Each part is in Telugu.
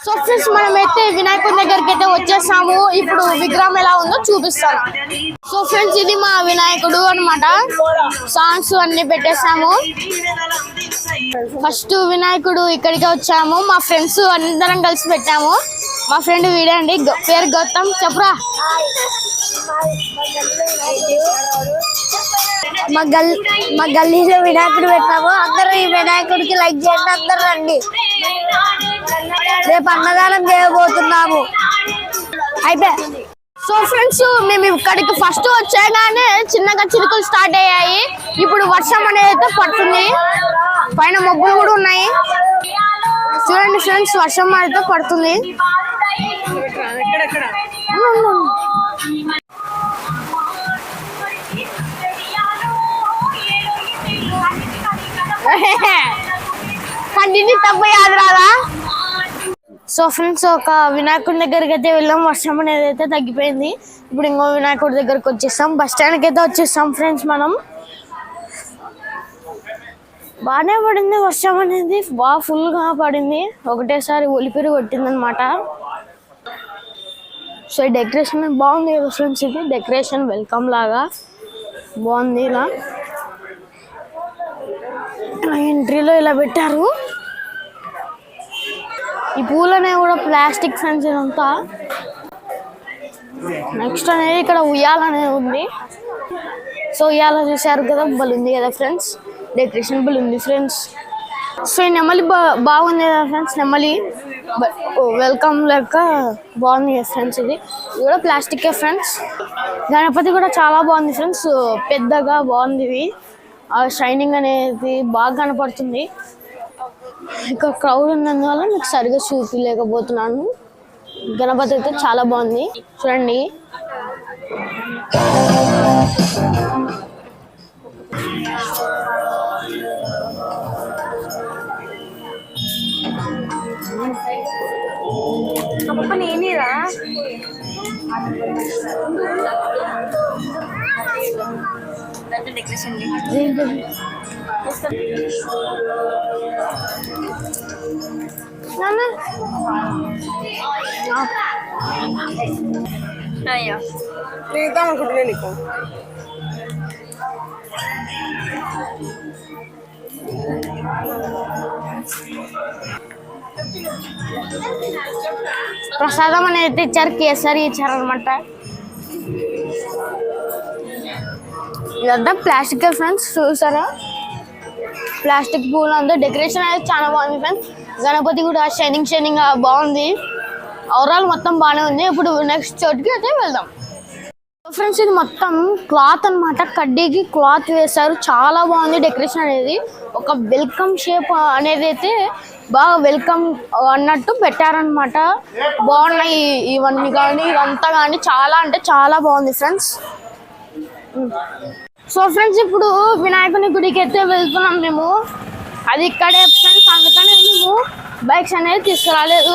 సో ఫ్రెండ్స్ మనమైతే వినాయకుడి దగ్గరికి అయితే వచ్చేసాము. ఇప్పుడు విగ్రహం ఎలా ఉందో చూపిస్తాను. సో ఫ్రెండ్స్ ఇది మా వినాయకుడు అన్నమాట. సాంగ్స్ అన్ని పెట్టేసాము. ఫస్ట్ వినాయకుడు ఇక్కడికి వచ్చాము. మా ఫ్రెండ్స్ అందరం కలిసి పెట్టాము. మా ఫ్రెండ్ వీడండి, పేరు గౌతమ్. చెప్పురా. మా గల్లీలో వినాయకుడు పెట్టాము. అందరూ ఈ వినాయకుడికి లైక్ చేయండి. అందరూ రండి. రేపు అన్నదానం చేయబోతున్నాము. అయిపోయా. సో ఫ్రెండ్స్ మేము ఇక్కడికి ఫస్ట్ వచ్చాగానే చిన్నగా చిరుకులు స్టార్ట్ అయ్యాయి. ఇప్పుడు వర్షం అనేది అయితే పడుతుంది. పైన మబ్బులు కూడా ఉన్నాయి. చూడండి ఫ్రెండ్స్, వర్షం అయితే పడుతుంది. కంటిన్యూ తప్పు యాదు రాదా. సో ఫ్రెండ్స్ ఒక వినాయకుడి దగ్గరికి అయితే వెళ్ళాం. వర్షం అనేది అయితే తగ్గిపోయింది. ఇప్పుడు ఇంకో వినాయకుడి దగ్గరకు వచ్చేస్తాం. బస్ స్టాండ్కి అయితే వచ్చేస్తాం ఫ్రెండ్స్. మనం బాగానే పడింది వర్షం అనేది, బాగా ఫుల్గా పడింది. ఒకటేసారి ఒలిపిరి కొట్టింది అనమాట. సో ఈ డెకరేషన్ బాగుంది కదా ఫ్రెండ్స్. ఇది డెకరేషన్ వెల్కమ్ లాగా బాగుంది. ఇలా ఎంట్రీలో ఇలా పెట్టారు. ఈ పూలనే కూడా ప్లాస్టిక్ సంచి అంతా. నెక్స్ట్ అనేది ఇక్కడ ఉయ్యాల అనేది ఉంది. సో ఉయ్యాల చూసారు కదా, బలుంది కదా ఫ్రెండ్స్. డెకరేషన్ బలుంది ఫ్రెండ్స్. సో ఈ నెమలి బాగుంది కదా ఫ్రెండ్స్. నెమలి వెల్కమ్ లెక్క బాగుంది కదా ఫ్రెండ్స్. ఇది కూడా ప్లాస్టికే ఫ్రెండ్స్. గణపతి కూడా చాలా బాగుంది ఫ్రెండ్స్. పెద్దగా బాగుంది. ఇవి షైనింగ్ అనేది బాగా కనపడుతుంది. ఇంకా క్రౌడ్ ఉన్నందువల్ల మీకు సరిగా చూపించలేకపోతున్నాను. గణపతి అయితే చాలా బాగుంది చూడండి. నేనేరా డెకరేషన్ అయ్యో అనుకుంటున్నా నీకు. ప్రసాదం అనేది ఇచ్చారు. కేసరి ఇచ్చారనమాట. ఇదంతా ప్లాస్టిక్ ఫ్రెండ్స్. చూసారా ప్లాస్టిక్ పూలు అంతా. డెకరేషన్ అనేది చాలా బాగుంది ఫ్రెండ్స్. గణపతి కూడా షైనింగ్ బాగుంది. ఓవరాల్ మొత్తం బాగానే ఉంది. ఇప్పుడు నెక్స్ట్ చోటుకి అయితే వెళ్దాం ఫ్రెండ్స్. ఇది మొత్తం క్లాత్ అనమాట. కడ్డీకి క్లాత్ వేశారు. చాలా బాగుంది డెకరేషన్ అనేది. ఒక వెల్కమ్ షేప్ అనేది అయితే బాగా వెల్కమ్ అన్నట్టు పెట్టారనమాట. బాగున్నాయి ఇవన్నీ కానీ ఇదంతా కానీ. చాలా అంటే చాలా బాగుంది ఫ్రెండ్స్. సో ఫ్రెండ్స్ ఇప్పుడు వినాయకుని గుడికి అయితే వెళ్తున్నాం మేము. అది ఇక్కడే ఫ్రెండ్స్. అందుకనే మేము బైక్స్ అనేది తీసుకురాలేదు.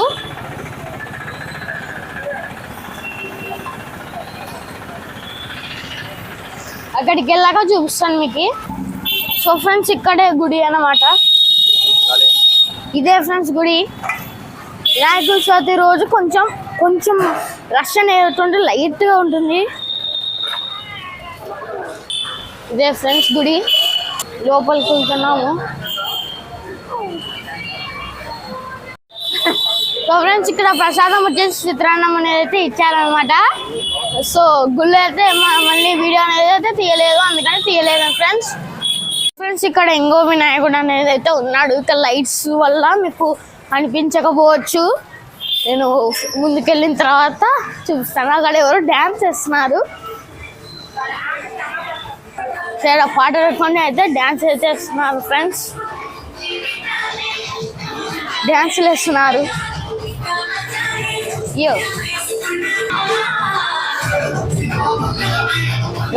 అక్కడికి వెళ్ళాక చూపిస్తాను మీకు. సో ఫ్రెండ్స్ ఇక్కడే గుడి అన్నమాట. ఇదే ఫ్రెండ్స్ గుడి. వినాయకుడి చవితి రోజు కొంచెం రష్ అనేది లైట్గా ఉంటుంది. ఇదే ఫ్రెండ్స్ గుడి. లోపలికి వెళ్తున్నాము. సో ఫ్రెండ్స్ ఇక్కడ ప్రసాదం వచ్చేసి చిత్రాన్నం అనేది అయితే ఇచ్చారనమాట. సో గుళ్ళు అయితే మళ్ళీ వీడియో అనేది అయితే తీయలేదు, అందుకని తీయలేదు ఫ్రెండ్స్. ఇక్కడ ఇంకో వినాయకుడు అనేది అయితే ఉన్నాడు. ఇక్కడ లైట్స్ వల్ల మీకు అనిపించకపోవచ్చు. నేను ముందుకెళ్ళిన తర్వాత చూపిస్తాను. అక్కడ ఎవరు డ్యాన్స్ చేస్తున్నారు. సరే పాట పెట్టుకొని అయితే డ్యాన్స్ అయితే వేస్తున్నారు ఫ్రెండ్స్. డ్యాన్సులు వేస్తున్నారు.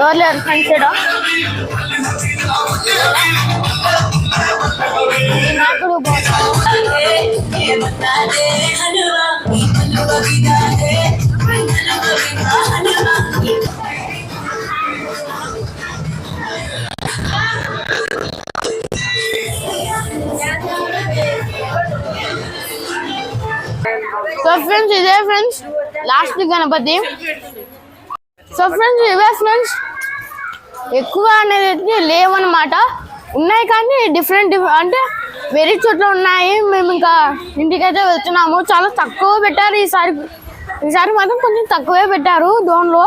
ఎవరు లేరు ఫ్రెండ్స్. వినాయకుడు సో ఫ్రెండ్స్ ఇదే friends last Ganapati. So friends ఇవే ఫ్రెండ్స్, ఎక్కువ అనేది లేవన్నమాట. ఉన్నాయి కానీ డిఫరెంట్ అంటే వేరే చోట్ల ఉన్నాయి. మేము ఇంకా ఇంటికైతే వెళ్తున్నాము. చాలా తక్కువ పెట్టారు ఈసారి మాత్రం కొంచెం తక్కువే పెట్టారు డోన్లో.